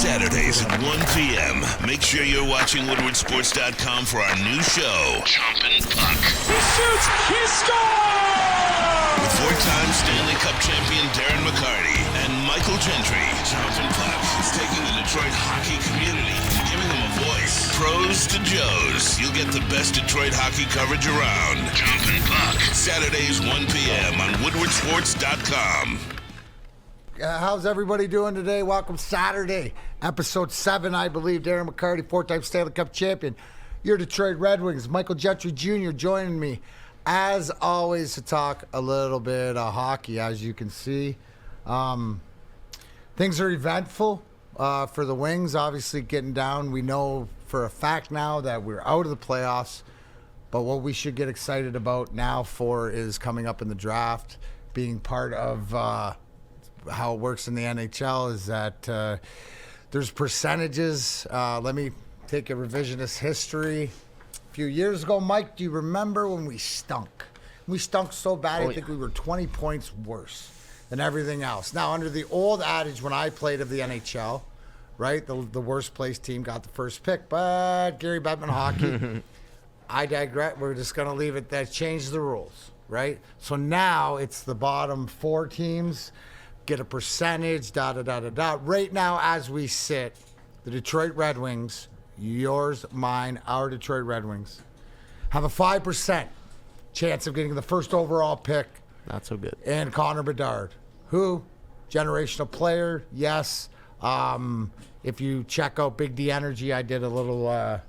Saturdays at 1 p.m. Make sure you're watching WoodwardSports.com for our new show, Chompin Puck. He shoots! He scores! With four-time Stanley Cup champion Darren McCarty and Michael Gentry, Chompin Puck is taking the Detroit hockey community and giving them a voice. Pros to Joes. You'll get the best Detroit hockey coverage around. Chompin Puck. Saturdays 1 p.m. on WoodwardSports.com. How's everybody doing today? Welcome Saturday, episode 7, I believe. Darren McCarty, four-time Stanley Cup champion. Your Detroit Red Wings. Michael Gentry Jr. joining me, as always, to talk a little bit of hockey, as you can see. Things are eventful for the Wings, obviously getting down. We know for a fact now that we're out of the playoffs, but what we should get excited about now for is coming up in the draft, being part of how it works in the NHL is that there's percentages. Let me take a revisionist history. A few years ago, Mike, do you remember when we stunk? We stunk so bad, I think we were 20 points worse than everything else. Now, under the old adage when I played of the NHL, right, the worst placed team got the first pick, but Gary Bettman hockey, I digress. We're just going to leave it that changed the rules, right? So now it's the bottom 4 teams get a percentage, da-da-da-da-da. Right now, as we sit, the Detroit Red Wings, yours, mine, our Detroit Red Wings, have a 5% chance of getting the first overall pick. Not so good. And Connor Bedard, who, generational player, yes. If you check out Big D Energy, I did a little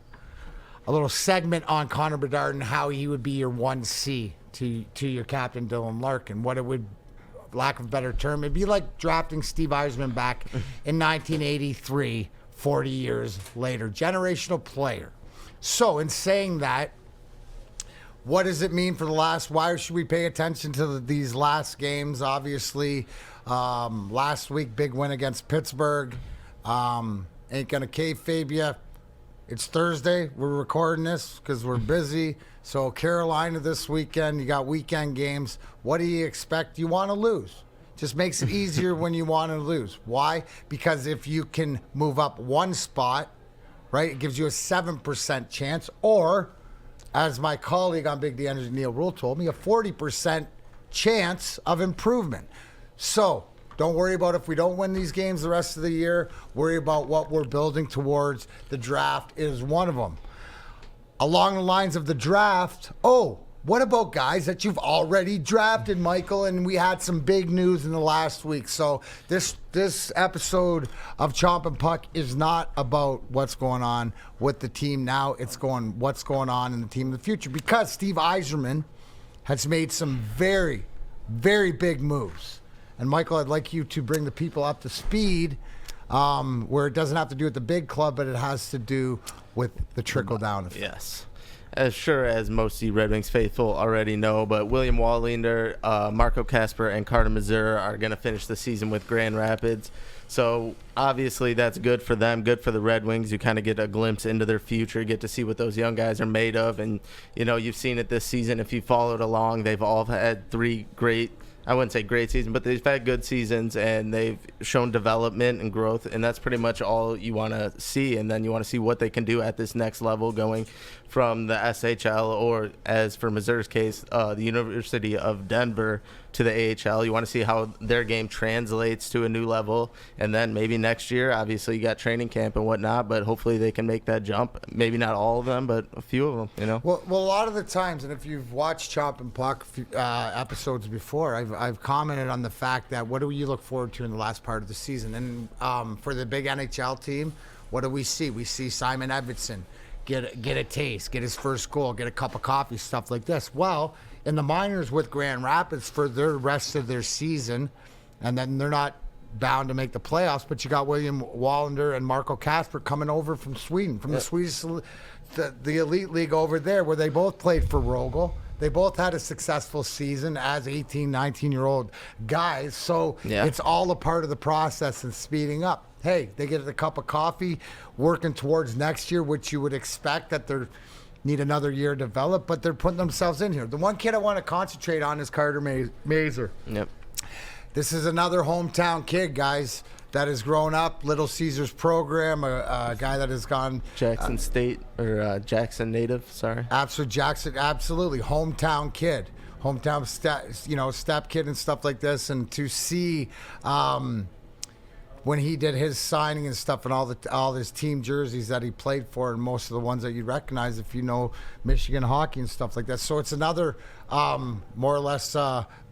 segment on Connor Bedard and how he would be your 1C to your captain, Dylan Larkin. What it would, lack of a better term, it'd be like drafting Steve Yzerman back in 1983, 40 years later. Generational player. So in saying that, what does it mean for the last, why should we pay attention to these last games? Obviously, last week, big win against Pittsburgh. Ain't gonna kayfabe ya. It's Thursday. We're recording this because we're busy. So Carolina this weekend, you got weekend games. What do you expect? You want to lose. Just makes it easier when you want to lose. Why? Because if you can move up one spot, right, it gives you a 7% chance. Or, as my colleague on Big D Energy, Neil Rule, told me, a 40% chance of improvement. So don't worry about if we don't win these games the rest of the year. Worry about what we're building towards. The draft is one of them. Along the lines of the draft, what about guys that you've already drafted, Michael? And we had some big news in the last week. So this episode of Chompin Puck is not about what's going on with the team now. It's what's going on in the team in the future. Because Steve Yzerman has made some very, very big moves. And Michael, I'd like you to bring the people up to speed where it doesn't have to do with the big club, but it has to do with the trickle-down effect. Yes. As sure as most of the Red Wings faithful already know, but William Wallinder, Marco Kasper, and Carter Mazur are going to finish the season with Grand Rapids. So obviously that's good for them, good for the Red Wings. You kind of get a glimpse into their future, get to see what those young guys are made of. And, you know, you've seen it this season. If you followed along, they've all had 3 great, I wouldn't say great seasons, but they've had good seasons, and they've shown development and growth, and that's pretty much all you want to see. And then you want to see what they can do at this next level, going from the SHL, or as for Missouri's case, the University of Denver, to the AHL. You want to see how their game translates to a new level, and then maybe next year, obviously you got training camp and whatnot, but hopefully they can make that jump. Maybe not all of them, but a few of them, you know. Well, a lot of the times, and if you've watched Chompin Puck episodes before, I've commented on the fact that what do you look forward to in the last part of the season? And for the big NHL team, what do we see? We see Simon Edvinsson get a taste, get his first goal, get a cup of coffee, stuff like this. Well, in the minors with Grand Rapids for the rest of their season, and then they're not bound to make the playoffs, but you got William Wallinder and Marco Kasper coming over from Sweden, from the Swedish, the elite league over there, where they both played for Rögle. They both had a successful season as 18, 19-year-old guys, so it's all a part of the process and speeding up. Hey, they get a cup of coffee, working towards next year, which you would expect that they're need another year to develop, but they're putting themselves in here. The one kid I want to concentrate on is Carter Mazur. Yep. This is another hometown kid, guys. that has grown up, Little Caesars program, a guy that has gone Jackson State or Jackson native. Sorry. Absolutely, hometown kid, step kid and stuff like this, and to see. When he did his signing and stuff, and all his team jerseys that he played for, and most of the ones that you recognize if you know Michigan hockey and stuff like that. So it's another more or less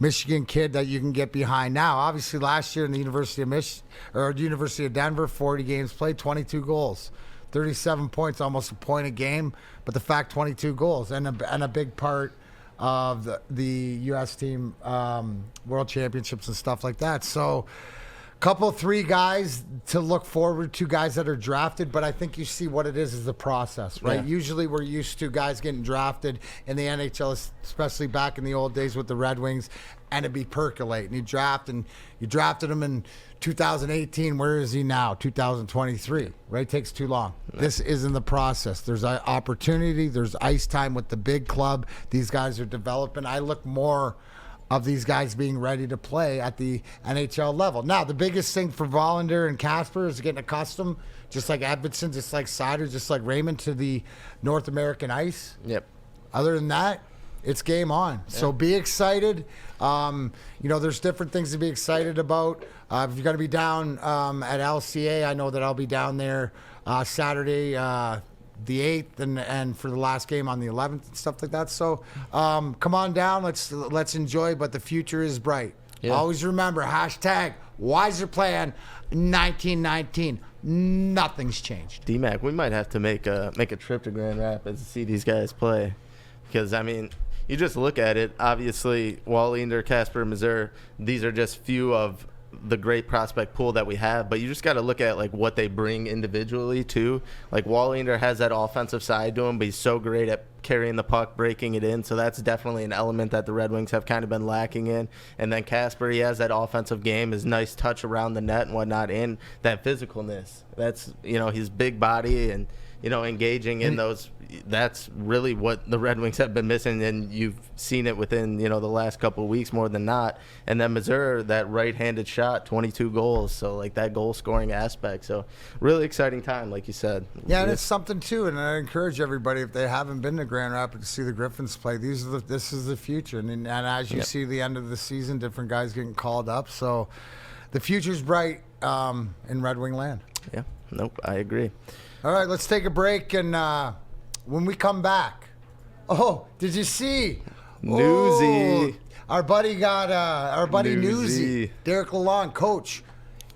Michigan kid that you can get behind now. Obviously, last year in the University of Denver, 40 games played, 22 goals, 37 points, almost a point a game. But the fact, 22 goals, and a big part of the U.S. team World Championships and stuff like that. So. Three guys to look forward to, guys that are drafted, but I think you see what it is the process, right? Yeah. Usually we're used to guys getting drafted in the NHL, especially back in the old days with the Red Wings, and it'd be percolating. You drafted him in 2018. Where is he now? 2023, right? Takes too long. Yeah. This isn't the process. There's an opportunity. There's ice time with the big club. These guys are developing. I look more of these guys being ready to play at the NHL level. Now, the biggest thing for Wallinder and Kasper is getting accustomed, just like Edvinsson, just like Sider, just like Raymond, to the North American ice. Yep. Other than that, it's game on. Yeah. So be excited. There's different things to be excited about. If you're going to be down at LCA, I know that I'll be down there Saturday, the 8th, and for the last game on the 11th and stuff like that. So come on down. Let's enjoy, but the future is bright. Yeah. Always remember, #WiserPlan 1919. Nothing's changed. D-Mac, we might have to make a trip to Grand Rapids to see these guys play. Because, I mean, you just look at it. Obviously, Wallinder, Kasper, Missouri, these are just few of the great prospect pool that we have, but you just got to look at like what they bring individually too. Like Wallinder has that offensive side to him, but he's so great at carrying the puck, breaking it in. So that's definitely an element that the Red Wings have kind of been lacking in. And then Kasper, he has that offensive game, his nice touch around the net and whatnot, and that physicalness. That's, his big body and, engaging in those. That's really what the Red Wings have been missing, and you've seen it within, the last couple of weeks more than not. And then Missouri, that right-handed shot, 22 goals. So, like, that goal-scoring aspect. So, really exciting time, like you said. Yeah, and it's something, too, and I encourage everybody, if they haven't been to Grand Rapids to see the Griffins play, this is the future. And as you see the end of the season, different guys getting called up. So, the future's bright in Red Wing land. Yeah, nope, I agree. All right, let's take a break, and when we come back, did you see? Newsy. Our buddy Newsy, Derek Lalonde, coach,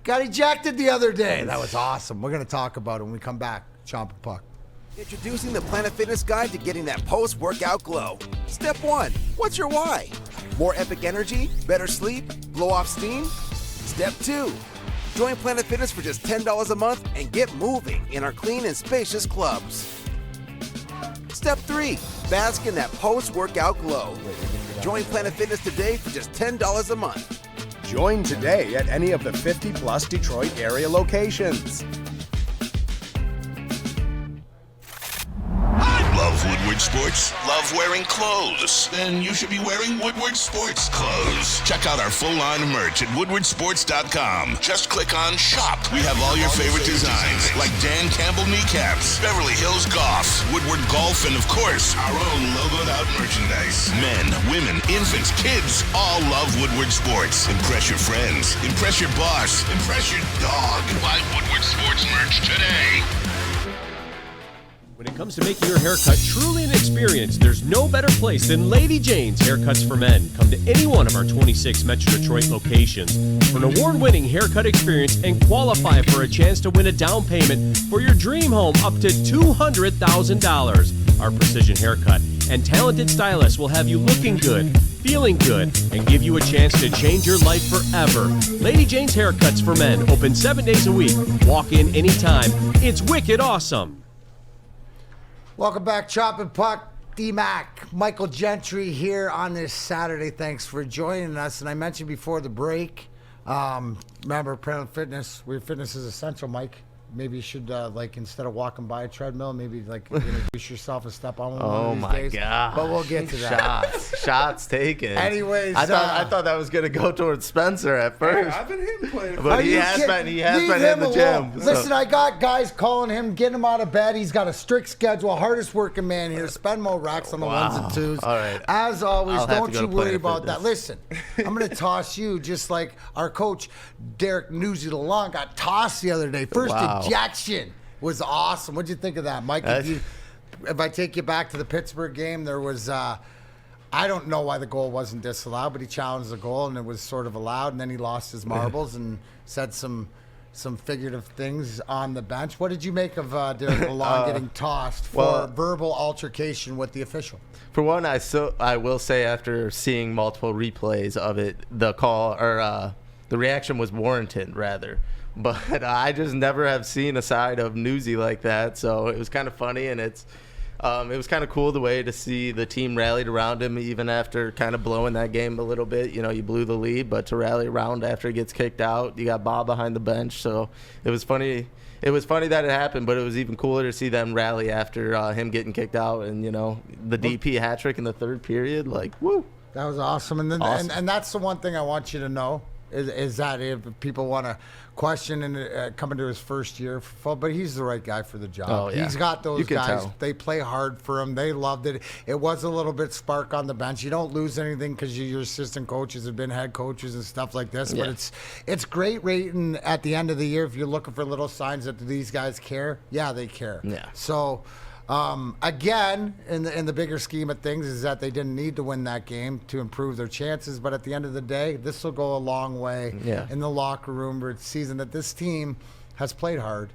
got ejected the other day. That was awesome. We're going to talk about it when we come back. Chompin' Puck. Introducing the Planet Fitness Guide to getting that post-workout glow. Step 1, what's your why? More epic energy, better sleep, blow off steam? Step 2, join Planet Fitness for just $10 a month and get moving in our clean and spacious clubs. Step 3, bask in that post-workout glow. Join Planet Fitness today for just $10 a month. Join today at any of the 50-plus Detroit area locations. Love Woodward Sports? Love wearing clothes? Then you should be wearing Woodward Sports clothes. Check out our full line of merch at woodwardsports.com. Just click on Shop. We have all your favorite designs, like Dan Campbell kneecaps, Beverly Hills Golf, Woodward Golf, and of course, our own logoed out merchandise. Men, women, infants, kids, all love Woodward Sports. Impress your friends. Impress your boss. Impress your dog. Buy Woodward Sports merch today. When it comes to making your haircut truly an experience, there's no better place than Lady Jane's Haircuts for Men. Come to any one of our 26 Metro Detroit locations for an award-winning haircut experience and qualify for a chance to win a down payment for your dream home up to $200,000. Our precision haircut and talented stylists will have you looking good, feeling good, and give you a chance to change your life forever. Lady Jane's Haircuts for Men, open 7 days a week. Walk in anytime. It's wicked awesome. Welcome back, Chompin' Puck. D-Mac, Michael Gentry here on this Saturday. Thanks for joining us. And I mentioned before the break, remember Planet Fitness, where fitness is essential, Mike. maybe you should like instead of walking by a treadmill, maybe like introduce yourself and step on one of these my days. God! But we'll get to that. Shots taken. Anyways, I thought that was gonna go towards Spencer at first. I've been hitting playing. But he has been in the gym. So. Listen, I got guys calling him, getting him out of bed. He's got a strict schedule, hardest working man here. Spend more racks on the ones and twos. All right. As always, I'll have don't to go you to worry Planet about that. Fitness. Listen, I'm going to toss you just like our coach, Derek Newsy Lalonde, got tossed the other day. First ejection was awesome. What'd you think of that, Mike? If I take you back to the Pittsburgh game, there was I don't know why the goal wasn't disallowed, but he challenged the goal and it was sort of allowed, and then he lost his marbles and said some figurative things on the bench. What did you make of Darren Lalonde getting tossed for verbal altercation with the official? For one, I will say after seeing multiple replays of it, the call or the reaction was warranted rather. But I just never have seen a side of Newsy like that, so it was kind of funny, and it was kind of cool the way to see the team rallied around him even after kind of blowing that game a little bit. You know, you blew the lead, but to rally around after he gets kicked out, you got Bob behind the bench. So it was funny. It was funny that it happened, but it was even cooler to see them rally after him getting kicked out and, you know, the DP hat trick in the third period. Like, woo. That was awesome. And then, awesome. And that's the one thing I want you to know is that if people want to question and coming to his first year, but he's the right guy for the job. Oh, yeah. He's got those You can guys. tell. They play hard for him. They loved it. It was a little bit spark on the bench. You don't lose anything because your assistant coaches have been head coaches and stuff like this. Yeah. But it's great rating at the end of the year if you're looking for little signs that these guys care. Yeah, they care. Yeah. So. Again, in the bigger scheme of things, is that they didn't need to win that game to improve their chances. But at the end of the day, this will go a long way in the locker room for season that this team has played hard.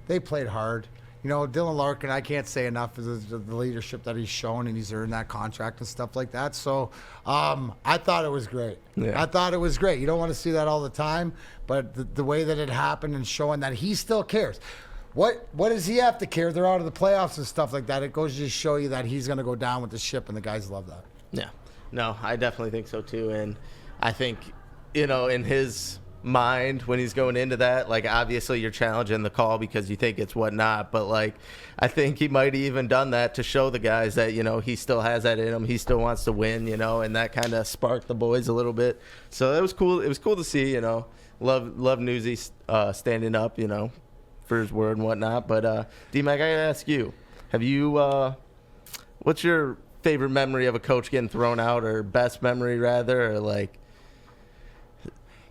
They played hard. You know, Dylan Larkin, I can't say enough for the leadership that he's shown, and he's earned that contract and stuff like that. So I thought it was great. Yeah. I thought it was great. You don't want to see that all the time, but the way that it happened and showing that he still cares. What does he have to care? They're out of the playoffs and stuff like that. It goes to show you that he's going to go down with the ship, and the guys love that. Yeah. No, I definitely think so too. And I think, you know, in his mind when he's going into that, like, obviously you're challenging the call because you think it's whatnot, but like, I think he might have even done that to show the guys that, you know, he still has that in him. He still wants to win, you know, and that kind of sparked the boys a little bit. So it was cool. It was cool to see, you know, love Newsy standing up, you know, for his word and whatnot. But D-Mac, I gotta ask you, have you what's your favorite memory of a coach getting thrown out, or best memory rather, or like,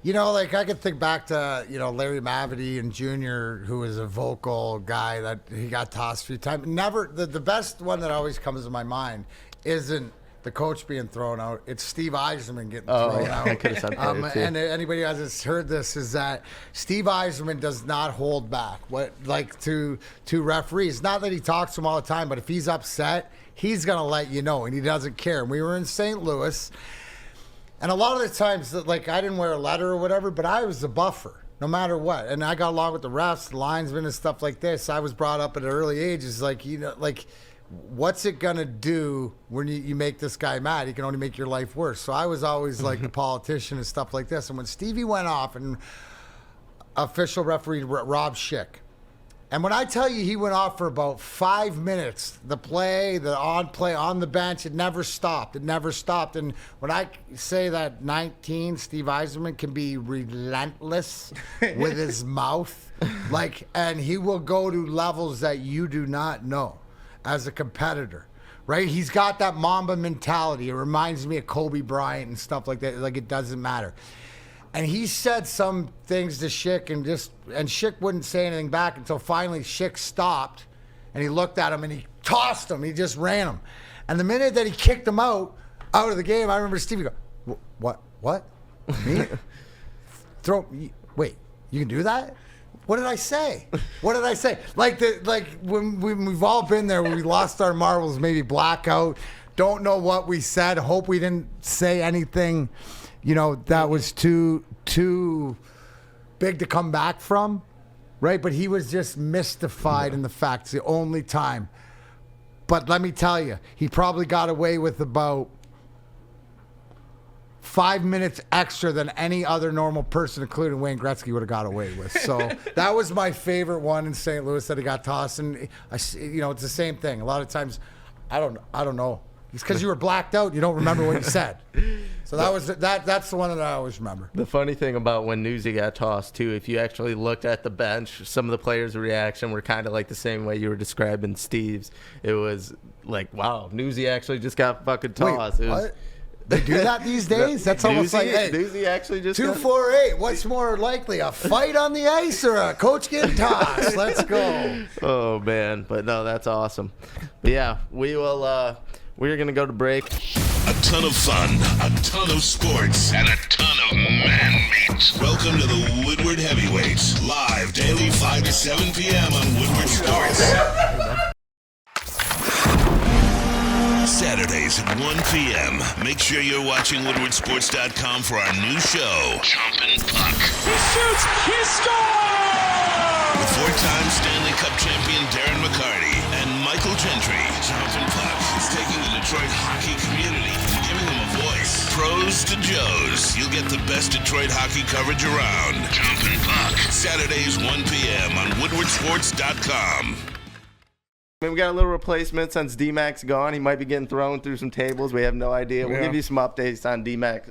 you know, like I could think back to, you know, Larry Mavety and Jr., who was a vocal guy that he got tossed a few times. Never the best one that always comes to my mind isn't the coach being thrown out. It's Steve Yzerman getting thrown out. I could have said that too. And anybody who has heard this is that Steve Yzerman does not hold back. To referees. Not that he talks to them all the time, but if he's upset, he's gonna let you know, and he doesn't care. And we were in St. Louis, and a lot of the times, like, I didn't wear a letter or whatever, but I was the buffer, no matter what. And I got along with the refs, the linesmen, and stuff like this. I was brought up at an early age. It's like, you know, like, what's it gonna do when you make this guy mad? He can only make your life worse. So I was always like the politician and stuff like this. And when Stevie went off, and official referee Rob Schick, and when I tell you he went off for about 5 minutes, the play on the bench, it never stopped. It never stopped. And when I say that 19, Steve Yzerman can be relentless with his mouth, like, and he will go to levels that you do not know as a competitor, right? He's got that Mamba mentality. It reminds me of Kobe Bryant and stuff like that. Like, it doesn't matter. And he said some things to Schick, and Schick wouldn't say anything back until finally Schick stopped, and he looked at him and he tossed him. He just ran him. And the minute that he kicked him out of the game, I remember Stevie go, "What? Me? Wait, you can do that? What did I say? What did I say?" Like when we've all been there, when we lost our marbles, maybe blackout, don't know what we said, hope we didn't say anything, you know, that was too big to come back from, right? But he was just mystified in the fact it's the only time. But let me tell you, he probably got away with about 5 minutes extra than any other normal person, including Wayne Gretzky, would have got away with. So that was my favorite one in St. Louis that he got tossed. And it's the same thing. A lot of times, I don't know. It's because you were blacked out. You don't remember what you said. So that's the one that I always remember. The funny thing about when Newsy got tossed, too, if you actually looked at the bench, some of the players' reaction were kind of like the same way you were describing Steve's. It was like, wow, Newsy actually just got fucking tossed. Wait, what? They do that these days? That's almost like, hey, Newsy actually just 248. What's more likely, a fight on the ice or a coach getting tossed? Let's go. Oh, man. But, no, that's awesome. But, yeah, we're going to go to break. A ton of fun, a ton of sports, and a ton of man meat. Welcome to the Woodward Heavyweights, live daily 5 to 7 p.m. on Woodward Sports. Saturdays at 1 p.m. Make sure you're watching WoodwardSports.com for our new show, Chompin Puck. He shoots! He scores! With four-time Stanley Cup champion Darren McCarty and Michael Gentry, Chompin Puck is taking the Detroit hockey community and giving them a voice. Pros to Joes. You'll get the best Detroit hockey coverage around. Chompin Puck. Saturdays 1 p.m. on WoodwardSports.com. I mean, we got a little replacement since D-Mac's gone. He might be getting thrown through some tables. We have no idea. We'll give you some updates on D-Mac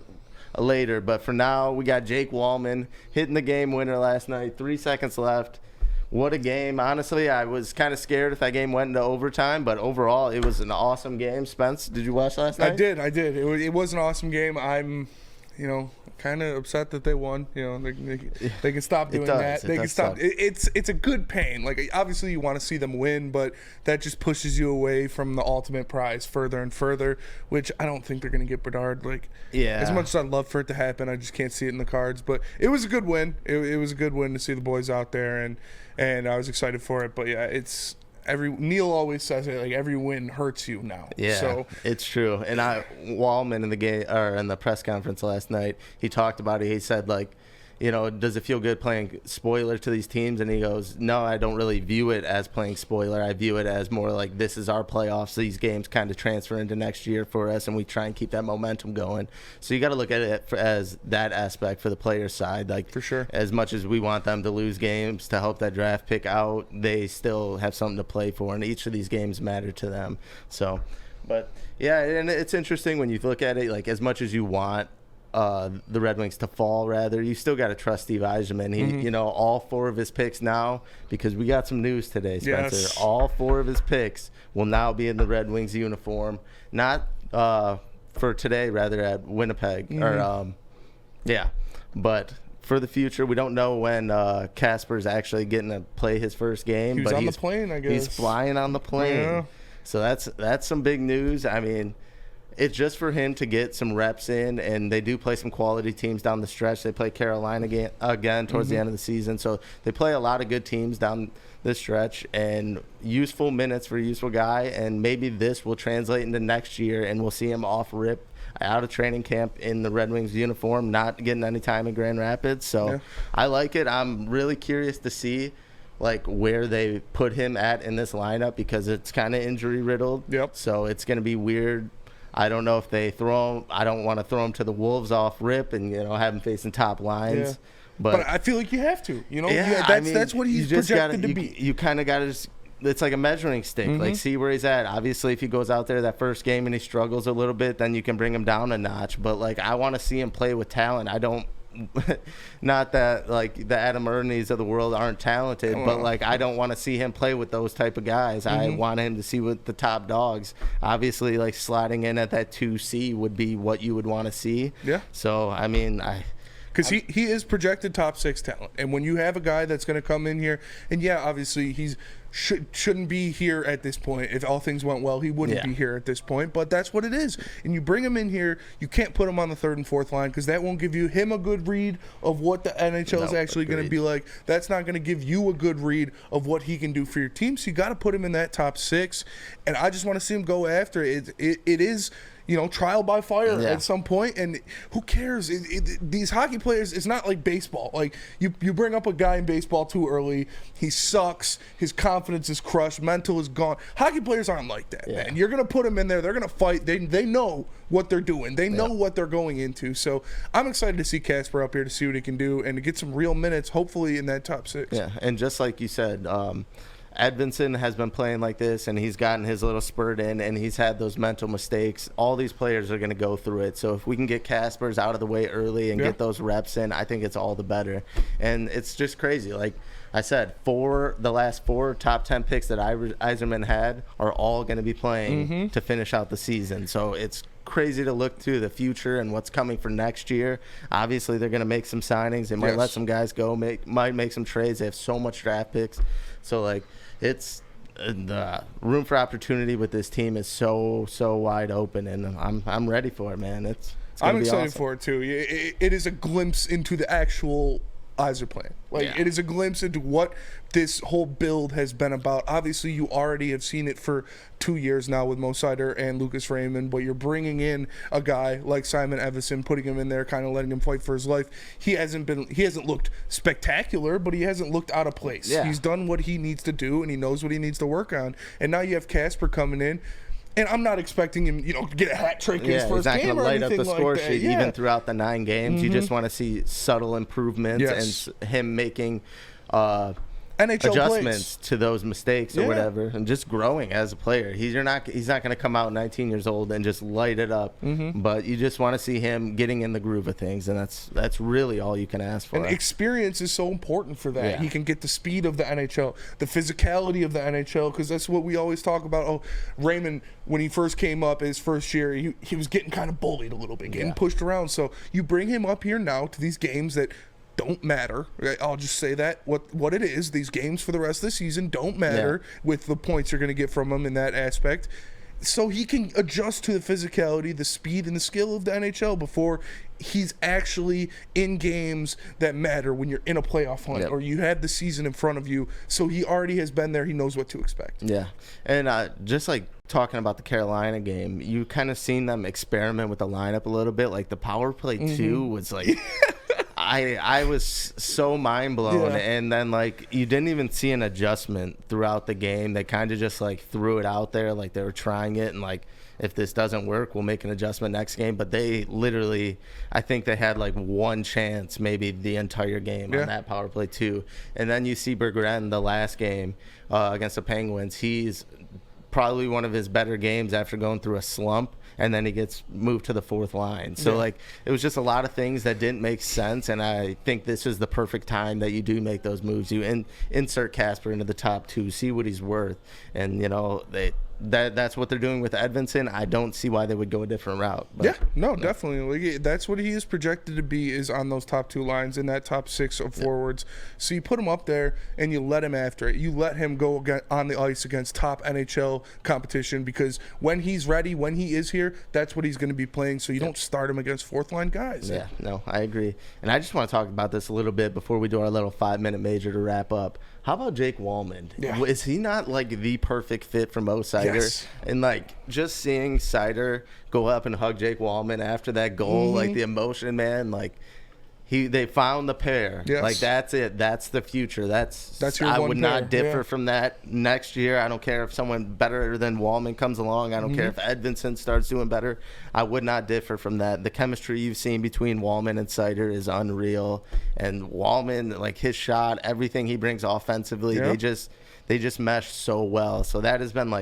later. But for now, we got Jake Walman hitting the game winner last night. 3 seconds left. What a game. Honestly, I was kind of scared if that game went into overtime. But overall, it was an awesome game. Spence, did you watch last night? I did. It was an awesome game. I'm, kind of upset that they won. They can stop doing that. They can stop. It's a good pain. Like, obviously you want to see them win, but that just pushes you away from the ultimate prize further and further, which I don't think they're going to get Bedard. As much as I'd love for it to happen, I just can't see it in the cards. But it was a good win. It was a good win to see the boys out there, and I was excited for it. But yeah, Neil always says it, like, every win hurts you now. Yeah, so it's true. And Walman in the game or in the press conference last night, he talked about it. He said, does it feel good playing spoiler to these teams? And he goes, no, I don't really view it as playing spoiler. I view it as more like this is our playoffs. These games kind of transfer into next year for us, and we try and keep that momentum going. So you got to look at it as that aspect for the player side. For sure. As much as we want them to lose games to help that draft pick out, they still have something to play for, and each of these games matter to them. So, but, yeah, and it's interesting when you look at it, like, as much as you want the Red Wings to fall, rather, you still got to trust Steve Yzerman. He, all 4 of his picks now, because we got some news today, Spencer. Yes. All 4 of his picks will now be in the Red Wings uniform, not for today, rather at Winnipeg. But for the future, we don't know when Kasper's actually getting to play his first game. He's on the plane, I guess. He's flying on the plane. Yeah. So that's some big news. I mean, it's just for him to get some reps in, and they do play some quality teams down the stretch. They play Carolina again towards the end of the season. So they play a lot of good teams down this stretch, and useful minutes for a useful guy. And maybe this will translate into next year, and we'll see him off rip out of training camp in the Red Wings uniform, not getting any time in Grand Rapids. So I like it. I'm really curious to see where they put him at in this lineup, because it's kind of injury riddled. Yep. So it's going to be weird. I don't know if they throw him. I don't want to throw him to the Wolves off rip and have him facing top lines. Yeah. But I feel like you have to. That's what he's projected to be. You kind of got to just. It's like a measuring stick. See where he's at. Obviously, if he goes out there that first game and he struggles a little bit, then you can bring him down a notch. But I want to see him play with talent. I don't. Not that the Adam Ermannis of the world aren't talented, but I don't want to see him play with those type of guys. I want him to see with the top dogs. Obviously, sliding in at that 2C would be what you would want to see. Yeah. So I mean, because he is projected top 6 talent, and when you have a guy that's going to come in here, and obviously he's shouldn't be here at this point. If all things went well, he wouldn't be here at this point, but that's what it is. And you bring him in here, you can't put him on the 3rd and 4th line, because that won't give him a good read of what the NHL is actually going to be like. That's not going to give you a good read of what he can do for your team. So you got to put him in that top 6, and I just want to see him go after it. It is trial by fire at some point. And who cares? These hockey players, it's not like baseball. Like you bring up a guy in baseball too early, he sucks, his confidence is crushed, mental is gone. Hockey players aren't like that, man. You're going to put them in there, they're going to fight. They know what they're doing. They know what they're going into. So I'm excited to see Kasper up here to see what he can do and to get some real minutes, hopefully in that top 6. Yeah, and just like you said, Edvinsson has been playing like this, and he's gotten his little spurt in, and he's had those mental mistakes. All these players are going to go through it. So if we can get Kasper's out of the way early and get those reps in, I think it's all the better. And it's just crazy. Like I said, the last 4 top 10 picks that Yzerman had are all going to be playing to finish out the season. So it's crazy to look to the future and what's coming for next year. Obviously, they're going to make some signings. They might let some guys go, might make some trades. They have so much draft picks. So, like, it's the room for opportunity with this team is so wide open, and I'm ready for it, man. I'm excited for it too. It is a glimpse into the actual Yzer plan. It is a glimpse into what this whole build has been about. Obviously, you already have seen it for 2 years now with Mo Seider and Lucas Raymond, but you're bringing in a guy like Simon Edvinsson, putting him in there, kind of letting him fight for his life. He hasn't looked spectacular, but he hasn't looked out of place. Yeah. He's done what he needs to do, and he knows what he needs to work on. And now you have Kasper coming in. And I'm not expecting him, to get a hat trick in his first game. He's not going to light up the score sheet Yeah. even throughout the 9 games. You just want to see subtle improvements and him making NHL adjustments plays. to those mistakes or whatever, and just growing as a player. He's not going to come out 19 years old and just light it up. But you just want to see him getting in the groove of things, and that's really all you can ask for. And experience is so important for that. Yeah. He can get the speed of the NHL, the physicality of the NHL, because that's what we always talk about. Oh, Raymond, when he first came up his first year, he was getting kind of bullied a little bit, getting pushed around. So you bring him up here now to these games that don't matter. I'll just say that what it is. These games for the rest of the season don't matter with the points you're going to get from him in that aspect. So he can adjust to the physicality, the speed, and the skill of the NHL before he's actually in games that matter when you're in a playoff hunt or you had the season in front of you. So he already has been there. He knows what to expect. Yeah. And just like talking about the Carolina game, you kind of seen them experiment with the lineup a little bit. Like the power play 2 was like... I was so mind blown, and then you didn't even see an adjustment throughout the game. They kind of just threw it out there, like they were trying it, and if this doesn't work, we'll make an adjustment next game. But they literally, I think they had one chance maybe the entire game on that power play too. And then you see Berggren the last game against the Penguins. He's probably one of his better games after going through a slump. And then he gets moved to the 4th line. So, it was just a lot of things that didn't make sense, and I think this is the perfect time that you do make those moves. You insert Kasper into the top 2, see what he's worth. And, that's what they're doing with Edvinsson. I don't see why they would go a different route. But, definitely. That's what he is projected to be, is on those top 2 lines in that top 6 of forwards. So you put him up there and you let him after it. You let him go on the ice against top NHL competition, because when he's ready, when he is here, that's what he's going to be playing. So you don't start him against 4th line guys. Yeah, no, I agree. And I just want to talk about this a little bit before we do our little 5-minute major to wrap up. How about Jake Walman? Yeah. Is he not the perfect fit for Mo Seider? Yes. And just seeing Seider go up and hug Jake Walman after that goal, the emotion, man, they found the pair. Yes. That's it. That's the future. That's your I one would pair. not differ from that next year. I don't care if someone better than Walman comes along. I don't care if Edvinsson starts doing better. I would not differ from that. The chemistry you've seen between Walman and Seider is unreal. And Walman, his shot, everything he brings offensively, they just mesh so well. So that has been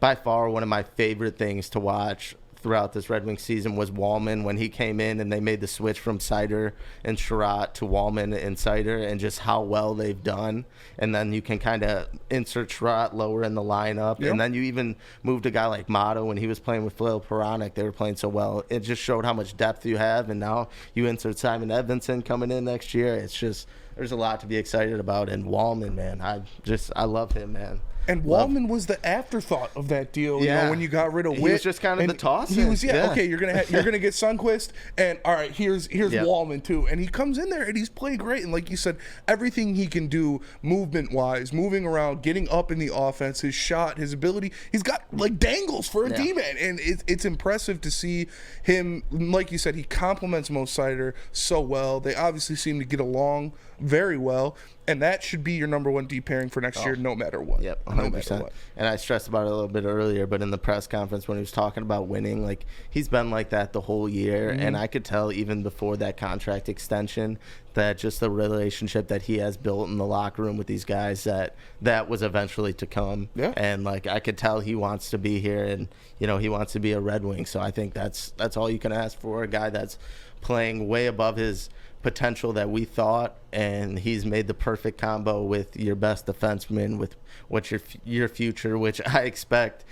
by far one of my favorite things to watch throughout this Red Wings season was Walman when he came in and they made the switch from Seider and Sherratt to Walman and Seider, and just how well they've done. And then you can kind of insert Sherratt lower in the lineup. And then you even moved a guy like Motto when he was playing with Phil Peronic. They were playing so well. It just showed how much depth you have. And now you insert Simon Edvinsson coming in next year. It's just, there's a lot to be excited about. And Walman, man, I love him, man. And Walman was the afterthought of that deal. You know, when you got rid of Witt, he was just kind of the toss. He was okay. You're gonna get Sundqvist, and all right, here's Walman too. And he comes in there and he's played great. And like you said, everything he can do movement wise, moving around, getting up in the offense, his shot, his ability, he's got like dangles for a D-man, and it's impressive to see him. Like you said, he complements Mo Seider so well. They obviously seem to get along very well, and that should be your number one D pairing for next year, no matter what. Yep, 100%. No matter what. And I stressed about it a little bit earlier, but in the press conference when he was talking about winning, like he's been like that the whole year, and I could tell even before that contract extension that just the relationship that he has built in the locker room with these guys that was eventually to come. Yeah. And like I could tell he wants to be here, and you know he wants to be a Red Wing. So I think that's all you can ask for, a guy that's playing way above his potential that we thought, and he's made the perfect combo with your best defenseman, with what's your future, which I expect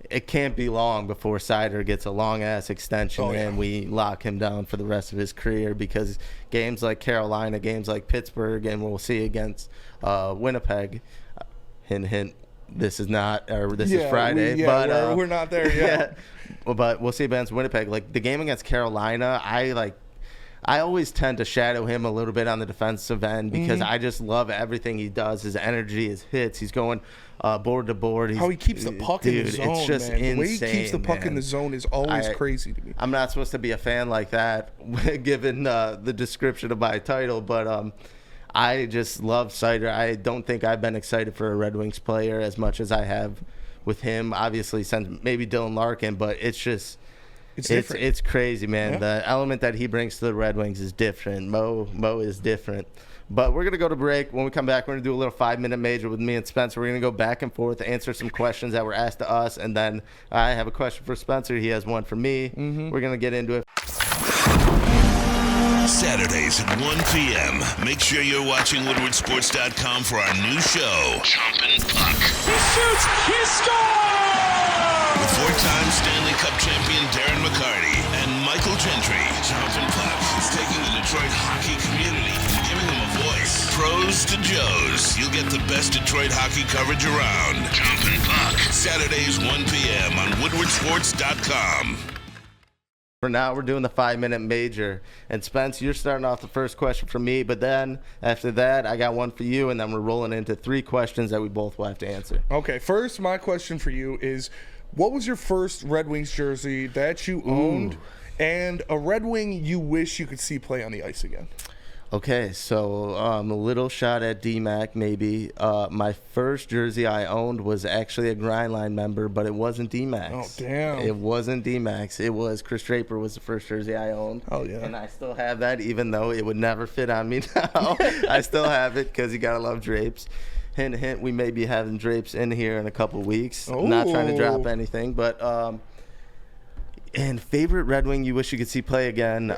it can't be long before Seider gets a long-ass extension and we lock him down for the rest of his career, because games like Carolina, games like Pittsburgh, and we'll see against Winnipeg, hint, hint, this is Friday. But we're not there yet. But we'll see against Winnipeg. Like the game against Carolina, I always tend to shadow him a little bit on the defensive end because I just love everything he does, his energy, his hits. He's going board to board. How he keeps the puck in the zone, it's just man. Insane, the way he keeps the puck in the zone is always crazy to me. I'm not supposed to be a fan like that, given the description of my title, but I just love Seider. I don't think I've been excited for a Red Wings player as much as I have with him, obviously, since maybe Dylan Larkin, but it's just... It's crazy, man. Yeah. The element that he brings to the Red Wings is different. Mo is different. But we're going to go to break. When we come back, we're going to do a little 5-minute major with me and Spencer. We're going to go back and forth, answer some questions that were asked to us, and then I have a question for Spencer. He has one for me. We're going to get into it. Saturdays at 1 p.m. Make sure you're watching WoodwardSports.com for our new show, Chompin Puck. He shoots! He scores! With 4-time Stanley Cup champion Darren McCarty and Michael Gentry, Chompin Puck is taking the Detroit hockey community and giving them a voice. Pros to Joes. You'll get the best Detroit hockey coverage around. Chompin Puck. Saturdays 1 p.m. on WoodwardSports.com. For now, we're doing the 5-minute major. And Spence, you're starting off the first question for me, but then after that, I got one for you, and then we're rolling into 3 questions that we both will have to answer. Okay, first, my question for you is, what was your first Red Wings jersey that you owned, and a Red Wing you wish you could see play on the ice again? Okay, so a little shot at D-Mac maybe. My first jersey I owned was actually a Grindline member, but it wasn't D-Max. Oh, damn. It wasn't D-Max. It was Chris Draper was the first jersey I owned. Oh, yeah. And I still have that, even though it would never fit on me now. I still have it because you got to love drapes. Hint, hint, we may be having drapes in here in a couple weeks. Ooh. Not trying to drop anything, but and favorite Red Wing you wish you could see play again?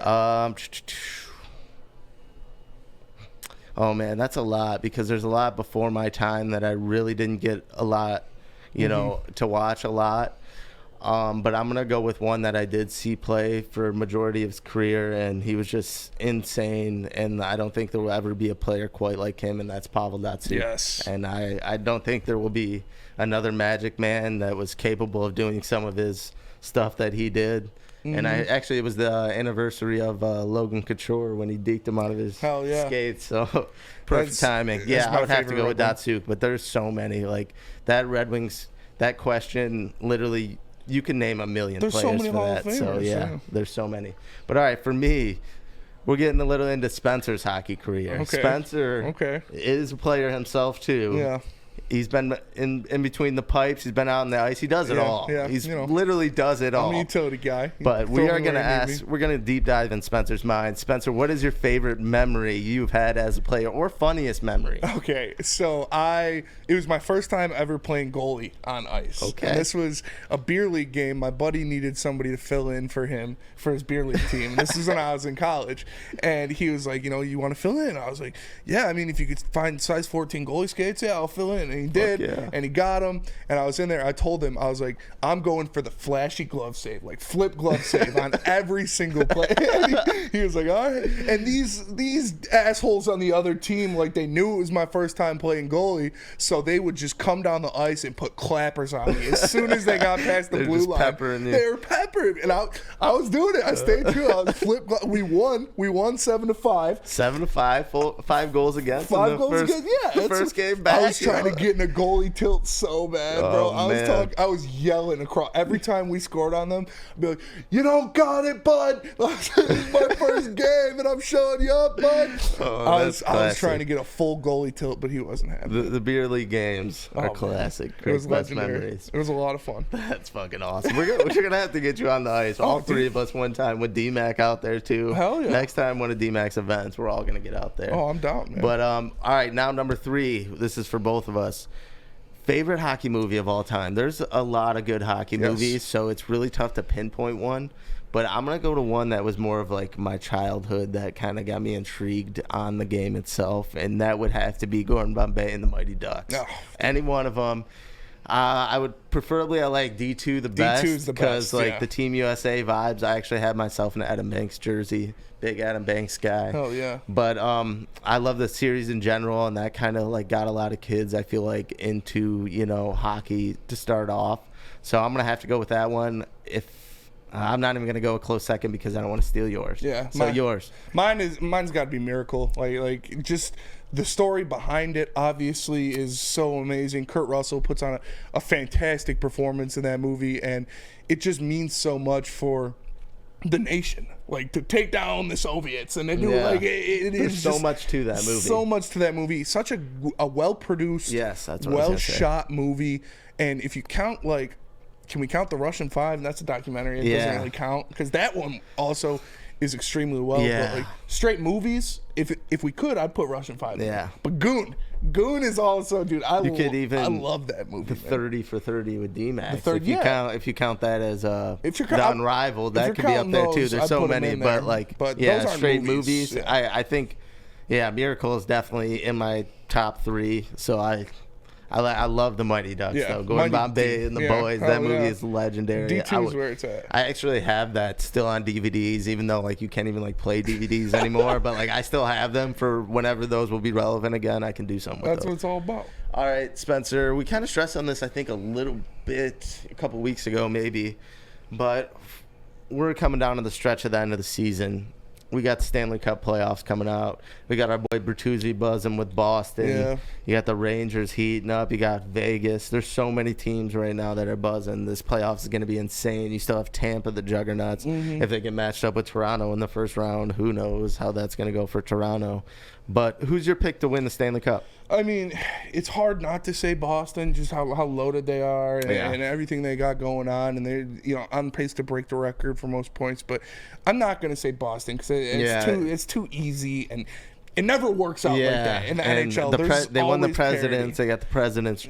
Oh, man, that's a lot, because there's a lot before my time that I really didn't get a lot, you know, to watch a lot. But I'm going to go with one that I did see play for a majority of his career, and he was just insane, and I don't think there will ever be a player quite like him, and that's Pavel Datsyuk. Yes. And I don't think there will be another Magic man that was capable of doing some of his stuff that he did. And it was the anniversary of Logan Couture when he deked him out of his skates. So perfect timing. I would have to go with Datsyuk, but there's so many. Like that Red Wings, that question, literally, you can name a million players so many for that. So there's so many. But all right, for me, we're getting a little into Spencer's hockey career. Okay. Spencer is a player himself too. Yeah. He's been in between the pipes. He's been out on the ice. He does it all. Yeah, he's literally does it all. I'm a utility guy. But we are going to ask, we're going to deep dive in Spencer's mind. Spencer, what is your favorite memory you've had as a player, or funniest memory? Okay, so it was my first time ever playing goalie on ice. Okay. And this was a beer league game. My buddy needed somebody to fill in for him for his beer league team. This was when I was in college. And he was like, you want to fill in? I was like, yeah, I mean, if you could find size 14 goalie skates, yeah, I'll fill in. And and he did, yeah. and he got him. And I was in there. I told him, I was like, I'm going for the flashy glove save, like flip glove save on every single play. And he was like, all right. And these assholes on the other team, like, they knew it was my first time playing goalie, so they would just come down the ice and put clappers on me as soon as they got past the blue line. Peppering you. They were peppering, and I was doing it. I stayed true. I was flip. We won 7-5. 7-5, 5 goals against. 5 goals against. Yeah, first game back. I was trying to get in a goldie tilt so bad, bro. I was yelling across every time we scored on them. I'd be like, "You don't got it, bud. This is my first game, and I'm showing you up, bud." I was trying to get a full goalie tilt, but he wasn't happy. The beer league games are classic. It was best legendary. memories. It was a lot of fun. That's fucking awesome. We're gonna have to get you on the ice. All three of us one time with D-Mac out there too. Hell yeah. Next time one of D-Mac's events, we're all gonna get out there. Oh, I'm down, man. But all right, now number 3. This is for both of us. Favorite hockey movie of all time. There's a lot of good hockey movies, so it's really tough to pinpoint one. But I'm going to go to one that was more of like my childhood that kind of got me intrigued on the game itself, and that would have to be Gordon Bombay and the Mighty Ducks. Oh. Any one of them. I would preferably, I like D2 the best. D2's the because best, like the Team USA vibes. I actually had myself an Adam Banks jersey. Big Adam Banks guy. Hell yeah. But I love the series in general, and that kind of like got a lot of kids, I feel like, into, you know, hockey to start off. So I'm going to have to go with that one. I'm not even going to go a close second because I don't want to steal yours. Yeah. So yours. Mine's got to be Miracle. Like just the story behind it obviously is so amazing. Kurt Russell puts on a fantastic performance in that movie, and it just means so much for the nation, like to take down the Soviets, and then like it There's is so just much to that movie. So much to that movie. Such a well produced, that's what I was gonna well say. shot movie. And if you count, like, can we count the Russian 5? And that's a documentary. It doesn't really count because that one also is extremely well. But like straight movies, if we could, I'd put Russian 5. Yeah. But Goon is also, dude. I love that movie. The 30 for 30 with D-Max. The third, if you count that as the Unrivaled, if that you're could be up there too. those, There's I'd so put 'em many, in there. but those aren't straight movies. Yeah. I think, Miracle is definitely in my top 3. So I love the Mighty Ducks, though. Gordon Bombay and the boys. That movie is legendary. D2 is where it's at. I actually have that still on DVDs, even though like you can't even like play DVDs anymore. But like I still have them for whenever those will be relevant again. I can do something with That's those. what it's all about. All right, Spencer. We kind of stressed on this, I think, a little bit a couple weeks ago, maybe. But we're coming down to the stretch of the end of the season. We got the Stanley Cup playoffs coming out. We got our boy Bertuzzi buzzing with Boston. Yeah. You got the Rangers heating up. You got Vegas. There's so many teams right now that are buzzing. This playoffs is going to be insane. You still have Tampa, the juggernauts. If they get matched up with Toronto in the first round, who knows how that's going to go for Toronto. But who's your pick to win the Stanley Cup? I mean, it's hard not to say Boston, just how loaded they are and everything they got going on, and they're on pace to break the record for most points. But I'm not going to say Boston because it's too easy, and it never works out like that in the NHL. They won the presidents. Parity. They got the president's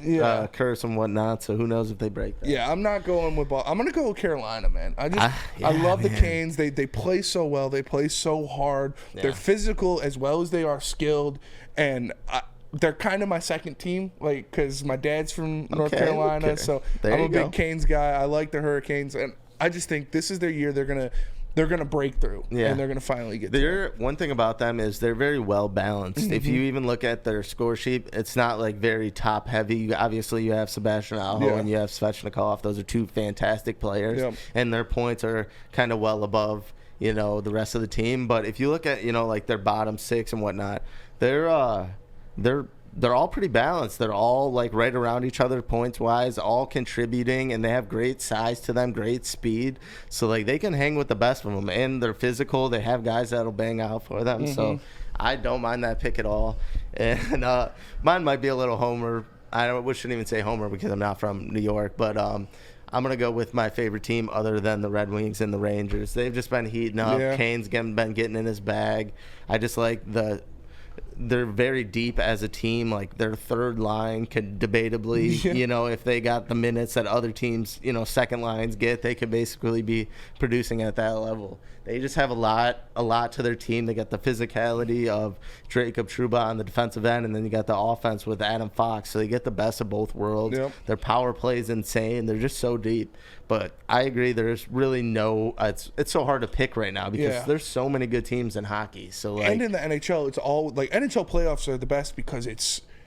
curse and whatnot. So who knows if they break that? Yeah, I'm not going with Boston. I'm going to go with Carolina, man. I love the Canes. They play so well. They play so hard. Yeah. They're physical as well as they are skilled, and they're kind of my second team, like, because my dad's from North Carolina, so I'm a big Canes guy. I like the Hurricanes, and I just think this is their year. They're gonna break through, and they're gonna finally get there. One thing about them is they're very well balanced. If you even look at their score sheet, it's not like very top heavy. Obviously, you have Sebastian Aho and you have Svechnikov. Those are two fantastic players, and their points are kind of well above the rest of the team. But if you look at like their bottom 6 and whatnot, they're all pretty balanced. They're all like right around each other points wise, all contributing, and they have great size to them, great speed. So like they can hang with the best of them, and they're physical. They have guys that'll bang out for them. So I don't mind that pick at all. And mine might be a little homer. I shouldn't even say homer because I'm not from New York, but I'm gonna go with my favorite team other than the Red Wings and the Rangers. They've just been heating up. Kane's been getting in his bag. I just like they're very deep as a team. Like their third line could debatably, if they got the minutes that other teams, second lines get, they could basically be producing at that level. They just have a lot to their team. They got the physicality of Jacob Trouba on the defensive end, and then you got the offense with Adam Fox. So they get the best of both worlds. Yep. Their power play is insane. They're just so deep. But I agree, there's really no it's so hard to pick right now because there's so many good teams in hockey. So and in the NHL, it's all like NHL playoffs are the best because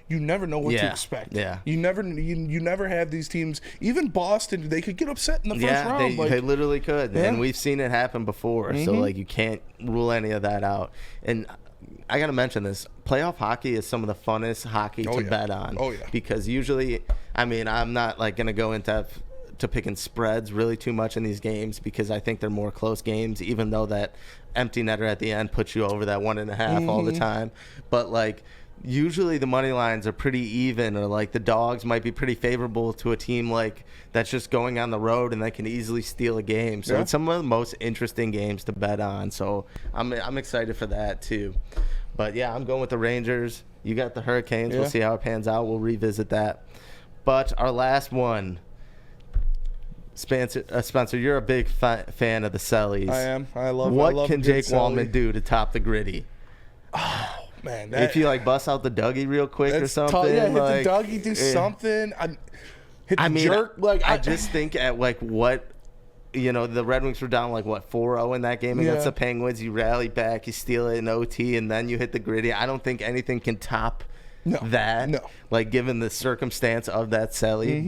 you never know what to expect. Yeah. You never have these teams. Even Boston, they could get upset in the first round. They literally could. Yeah. And we've seen it happen before. Mm-hmm. So you can't rule any of that out. And I got to mention this. Playoff hockey is some of the funnest hockey to bet on. Oh, yeah. Because usually, I'm not going to go into picking spreads really too much in these games because I think they're more close games, even though that empty netter at the end puts you over that 1.5 all the time. But usually the money lines are pretty even, or the dogs might be pretty favorable to a team that's just going on the road and they can easily steal a game. So it's some of the most interesting games to bet on. So I'm excited for that too. But I'm going with the Rangers. You got the Hurricanes. We'll see how it pans out. We'll revisit that. But our last one, Spencer, you're a big fan of the Sellies. I am. I love Jake Walman do to top the Gritty? Oh, man. If you bust out the Dougie real quick or something. Hit the Dougie, do something. Hit the jerk. I just think at what, the Red Wings were down 4-0 in that game against the Penguins. You rally back, you steal it in OT, and then you hit the Gritty. I don't think anything can top that. No. Given the circumstance of that Selly.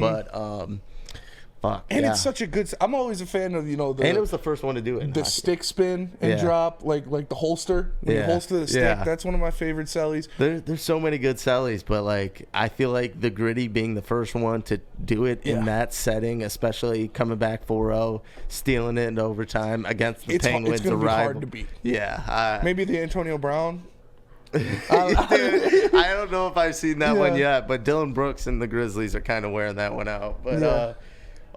But it's such a good. I'm always a fan of and it was the first one to do it. The stick spin and drop, like the holster. When you holster the stick, that's one of my favorite Sellies. There's so many good Sellies, but I feel like the Gritty being the first one to do it in that setting, especially coming back 4-0, stealing it in overtime against the Penguins. It's gonna be hard to beat. Yeah, maybe the Antonio Brown. I don't know if I've seen that one yet, but Dylan Brooks and the Grizzlies are kind of wearing that one out. But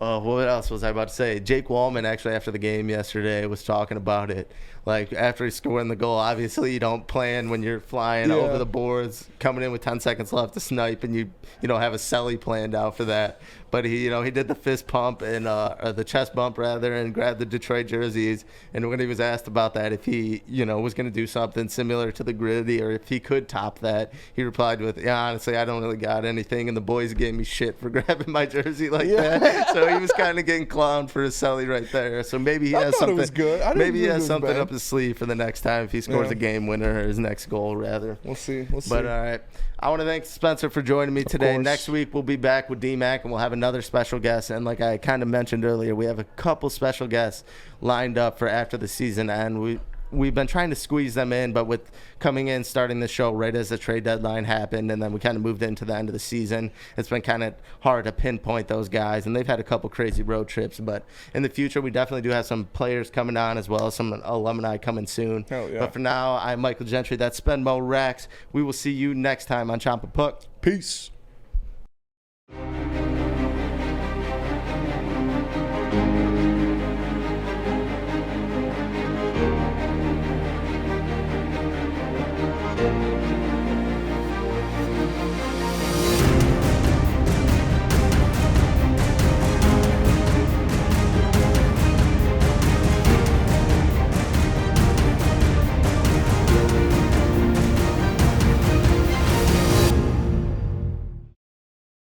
what else was I about to say? Jake Walman, actually, after the game yesterday, was talking about it. After he scored the goal, obviously you don't plan when you're flying over the boards, coming in with 10 seconds left to snipe, and you have a Selly planned out for that. But he did the fist pump and or the chest bump rather, and grabbed the Detroit jerseys. And when he was asked about that, if he was going to do something similar to the Gritty or if he could top that, he replied with, honestly, I don't really got anything, and the boys gave me shit for grabbing my jersey that. So he was kind of getting clowned for his Selly right there. So maybe he has something. It was good. Maybe he has something up his sleeve for the next time if he scores a game winner, or his next goal rather. We'll see. But all right, I want to thank Spencer for joining me today. Next week we'll be back with D-Mac, and we'll have another special guest. And like I kind of mentioned earlier, we have a couple special guests lined up for after the season, and we've been trying to squeeze them in, but with coming in, starting the show right as the trade deadline happened, and then we kind of moved into the end of the season, it's been kind of hard to pinpoint those guys, and they've had a couple crazy road trips. But in the future, we definitely do have some players coming on, as well as some alumni coming soon. But for now, I'm Michael Gentry. That's Spenmo Rex. We will see you next time on Chompin Puck. Peace.